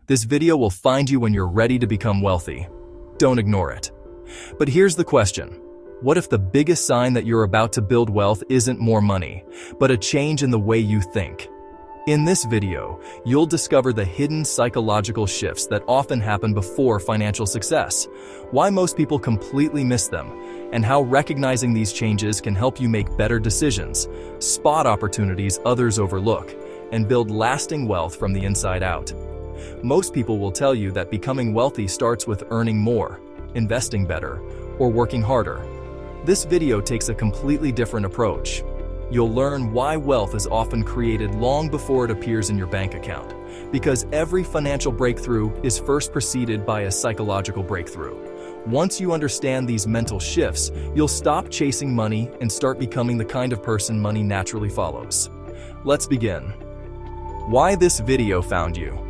This video will find you when you're ready to become wealthy. Don't ignore it. But here's the question. What if the biggest sign that you're about to build wealth isn't more money, but a change in the way you think? In this video, you'll discover the hidden psychological shifts that often happen before financial success, why most people completely miss them, and how recognizing these changes can help you make better decisions, spot opportunities others overlook, and build lasting wealth from the inside out. Most people will tell you that becoming wealthy starts with earning more, investing better, or working harder. This video takes a completely different approach. You'll learn why wealth is often created long before it appears in your bank account, because every financial breakthrough is first preceded by a psychological breakthrough. Once you understand these mental shifts, you'll stop chasing money and start becoming the kind of person money naturally follows. Let's begin. Why this video found you.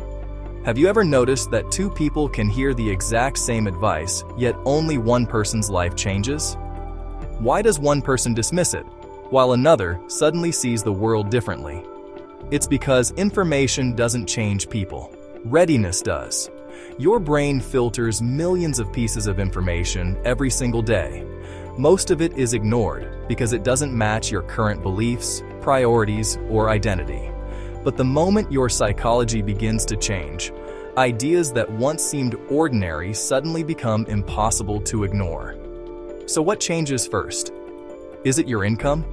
Have you ever noticed that two people can hear the exact same advice, yet only one person's life changes? Why does one person dismiss it, while another suddenly sees the world differently? It's because information doesn't change people. Readiness does. Your brain filters millions of pieces of information every single day. Most of it is ignored because it doesn't match your current beliefs, priorities, or identity. But the moment your psychology begins to change, ideas that once seemed ordinary suddenly become impossible to ignore. So what changes first? Is it your income?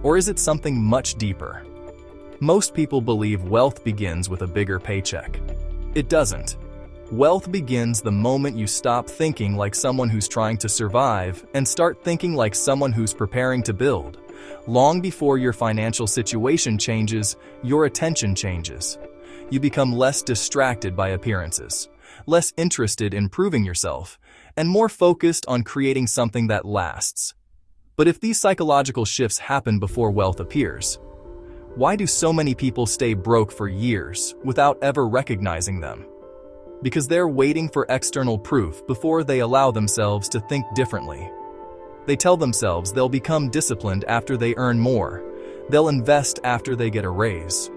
Or is it something much deeper? Most people believe wealth begins with a bigger paycheck. It doesn't. Wealth begins the moment you stop thinking like someone who's trying to survive and start thinking like someone who's preparing to build. Long before your financial situation changes, your attention changes. You become less distracted by appearances, less interested in proving yourself, and more focused on creating something that lasts. But if these psychological shifts happen before wealth appears, why do so many people stay broke for years without ever recognizing them? Because they're waiting for external proof before they allow themselves to think differently. They tell themselves they'll become disciplined after they earn more, they'll invest after they get a raise,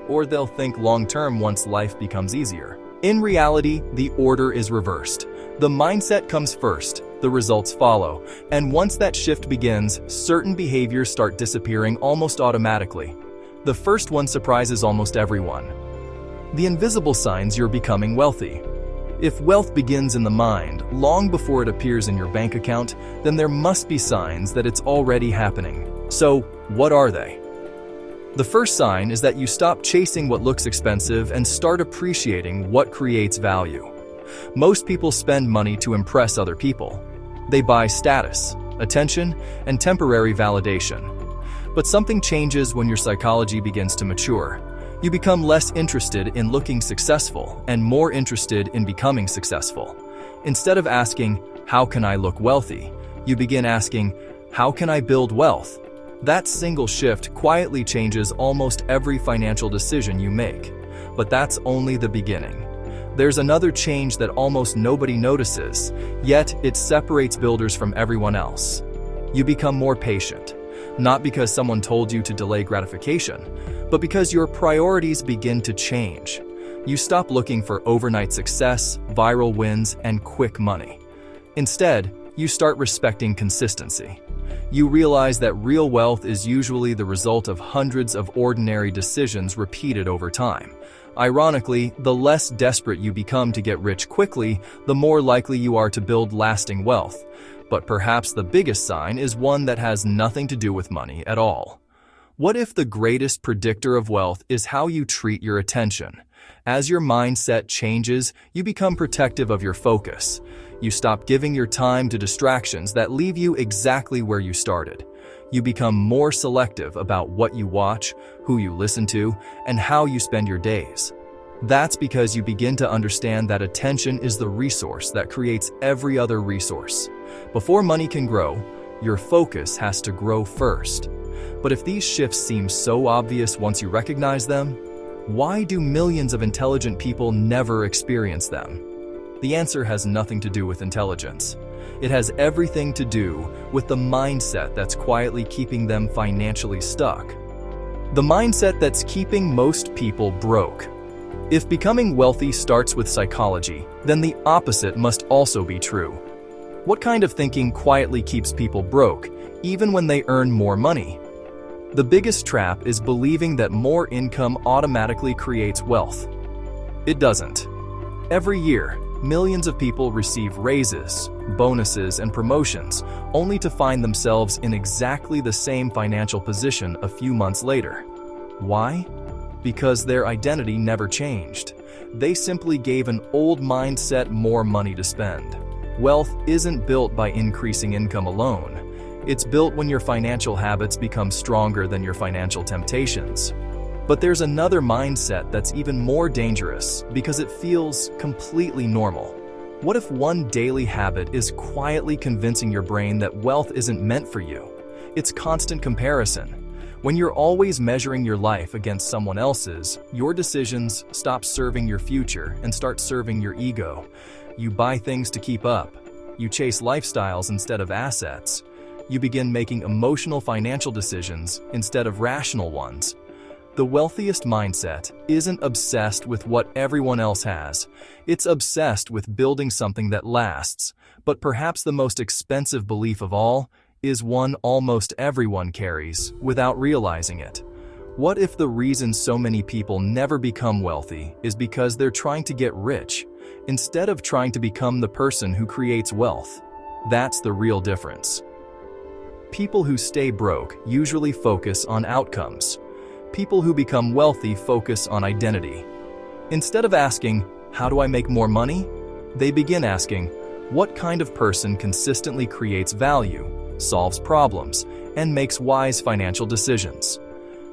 or they'll think long-term once life becomes easier. In reality, the order is reversed. The mindset comes first, the results follow, and once that shift begins, certain behaviors start disappearing almost automatically. The first one surprises almost everyone. The invisible signs you're becoming wealthy. If wealth begins in the mind long before it appears in your bank account, then there must be signs that it's already happening. So, what are they? The first sign is that you stop chasing what looks expensive and start appreciating what creates value. Most people spend money to impress other people. They buy status, attention, and temporary validation. But something changes when your psychology begins to mature. You become less interested in looking successful and more interested in becoming successful. Instead of asking, "How can I look wealthy?" you begin asking, "How can I build wealth?" That single shift quietly changes almost every financial decision you make. But that's only the beginning. There's another change that almost nobody notices, yet it separates builders from everyone else. You become more patient, not because someone told you to delay gratification, but because your priorities begin to change. You stop looking for overnight success, viral wins, and quick money. Instead, you start respecting consistency. You realize that real wealth is usually the result of hundreds of ordinary decisions repeated over time. Ironically, the less desperate you become to get rich quickly, the more likely you are to build lasting wealth. But perhaps the biggest sign is one that has nothing to do with money at all. What if the greatest predictor of wealth is how you treat your attention? As your mindset changes, you become protective of your focus. You stop giving your time to distractions that leave you exactly where you started. You become more selective about what you watch, who you listen to, and how you spend your days. That's because you begin to understand that attention is the resource that creates every other resource. Before money can grow, your focus has to grow first. But if these shifts seem so obvious once you recognize them, why do millions of intelligent people never experience them? The answer has nothing to do with intelligence. It has everything to do with the mindset that's quietly keeping them financially stuck. The mindset that's keeping most people broke. If becoming wealthy starts with psychology, then the opposite must also be true. What kind of thinking quietly keeps people broke, even when they earn more money? The biggest trap is believing that more income automatically creates wealth. It doesn't. Every year, millions of people receive raises, bonuses, and promotions, only to find themselves in exactly the same financial position a few months later. Why? Because their identity never changed. They simply gave an old mindset more money to spend. Wealth isn't built by increasing income alone. It's built when your financial habits become stronger than your financial temptations. But there's another mindset that's even more dangerous because it feels completely normal. What if one daily habit is quietly convincing your brain that wealth isn't meant for you? It's constant comparison. When you're always measuring your life against someone else's, your decisions stop serving your future and start serving your ego. You buy things to keep up. You chase lifestyles instead of assets. You begin making emotional financial decisions instead of rational ones. The wealthiest mindset isn't obsessed with what everyone else has. It's obsessed with building something that lasts. But perhaps the most expensive belief of all is one almost everyone carries without realizing it. What if the reason so many people never become wealthy is because they're trying to get rich, instead of trying to become the person who creates wealth? That's the real difference. People who stay broke usually focus on outcomes. People who become wealthy focus on identity. Instead of asking, "How do I make more money?" they begin asking, "What kind of person consistently creates value, solves problems, and makes wise financial decisions?"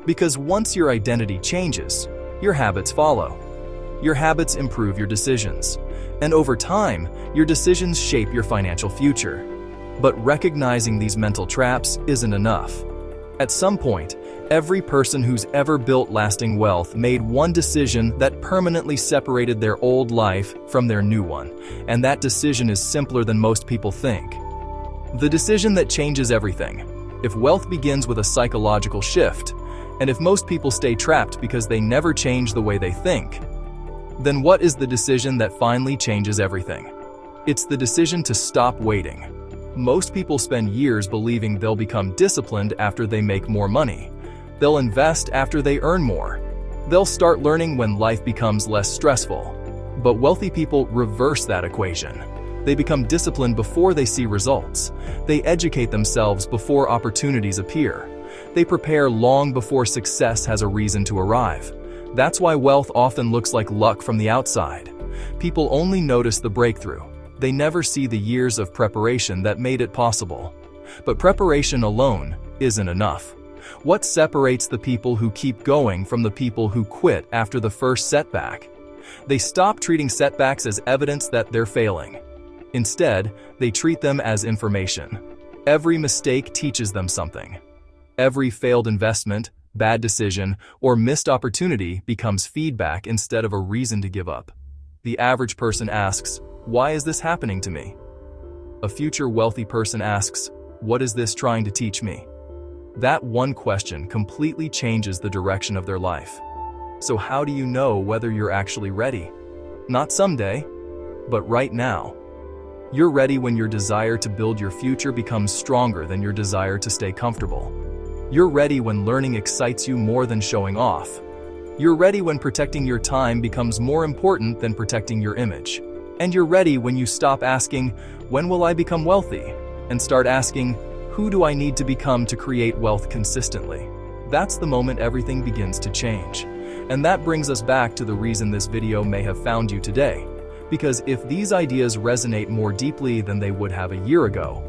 Because once your identity changes, your habits follow. Your habits improve your decisions. And over time, your decisions shape your financial future. But recognizing these mental traps isn't enough. At some point, every person who's ever built lasting wealth made one decision that permanently separated their old life from their new one. And that decision is simpler than most people think. The decision that changes everything. If wealth begins with a psychological shift, and if most people stay trapped because they never change the way they think, then what is the decision that finally changes everything? It's the decision to stop waiting. Most people spend years believing they'll become disciplined after they make more money. They'll invest after they earn more. They'll start learning when life becomes less stressful. But wealthy people reverse that equation. They become disciplined before they see results. They educate themselves before opportunities appear. They prepare long before success has a reason to arrive. That's why wealth often looks like luck from the outside. People only notice the breakthrough. They never see the years of preparation that made it possible. But preparation alone isn't enough. What separates the people who keep going from the people who quit after the first setback? They stop treating setbacks as evidence that they're failing. Instead, they treat them as information. Every mistake teaches them something. Every failed investment, bad decision, or missed opportunity becomes feedback instead of a reason to give up. The average person asks, "Why is this happening to me?" A future wealthy person asks, "What is this trying to teach me?" That one question completely changes the direction of their life. So how do you know whether you're actually ready? Not someday, but right now. You're ready when your desire to build your future becomes stronger than your desire to stay comfortable. You're ready when learning excites you more than showing off. You're ready when protecting your time becomes more important than protecting your image. And you're ready when you stop asking, "When will I become wealthy?" and start asking, "Who do I need to become to create wealth consistently?" That's the moment everything begins to change. And that brings us back to the reason this video may have found you today. Because if these ideas resonate more deeply than they would have a year ago,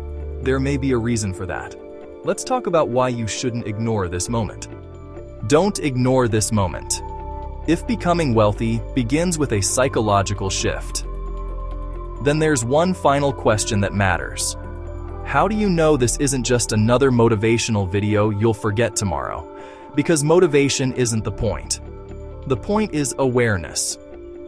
there may be a reason for that. Let's talk about why you shouldn't ignore this moment. Don't ignore this moment. If becoming wealthy begins with a psychological shift, then there's one final question that matters. How do you know this isn't just another motivational video you'll forget tomorrow? Because motivation isn't the point. The point is awareness.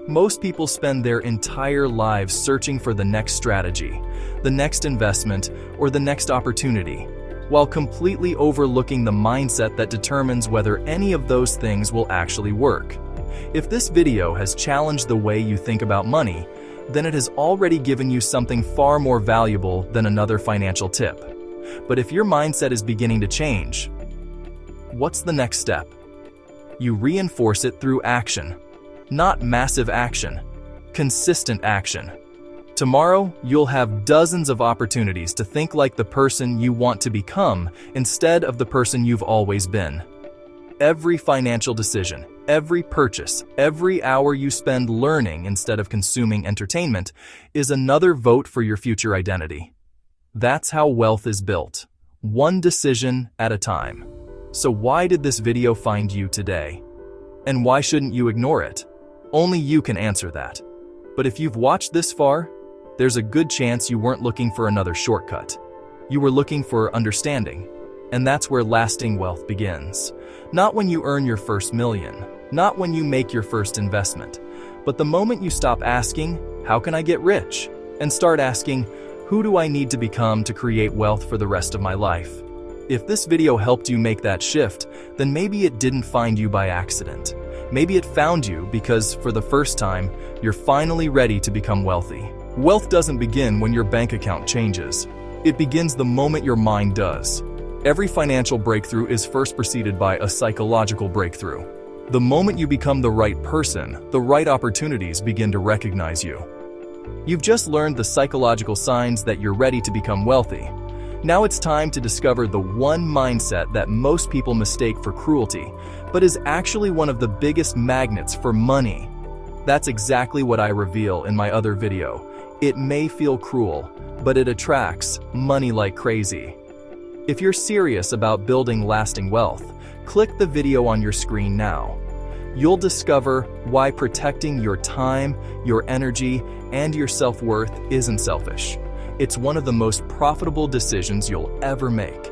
Most people spend their entire lives searching for the next strategy, the next investment, or the next opportunity, while completely overlooking the mindset that determines whether any of those things will actually work. If this video has challenged the way you think about money, then it has already given you something far more valuable than another financial tip. But if your mindset is beginning to change, what's the next step? You reinforce it through action. Not massive action, consistent action. Tomorrow, you'll have dozens of opportunities to think like the person you want to become instead of the person you've always been. Every financial decision, every purchase, every hour you spend learning instead of consuming entertainment is another vote for your future identity. That's how wealth is built, one decision at a time. So why did this video find you today? And why shouldn't you ignore it? Only you can answer that. But if you've watched this far, there's a good chance you weren't looking for another shortcut. You were looking for understanding. And that's where lasting wealth begins. Not when you earn your first million, not when you make your first investment, but the moment you stop asking, how can I get rich? And start asking, who do I need to become to create wealth for the rest of my life? If this video helped you make that shift, then maybe it didn't find you by accident. Maybe it found you because, for the first time, you're finally ready to become wealthy. Wealth doesn't begin when your bank account changes. It begins the moment your mind does. Every financial breakthrough is first preceded by a psychological breakthrough. The moment you become the right person, the right opportunities begin to recognize you. You've just learned the psychological signs that you're ready to become wealthy. Now it's time to discover the one mindset that most people mistake for cruelty, but is actually one of the biggest magnets for money. That's exactly what I reveal in my other video. It may feel cruel, but it attracts money like crazy. If you're serious about building lasting wealth, click the video on your screen now. You'll discover why protecting your time, your energy, and your self-worth isn't selfish. It's one of the most profitable decisions you'll ever make.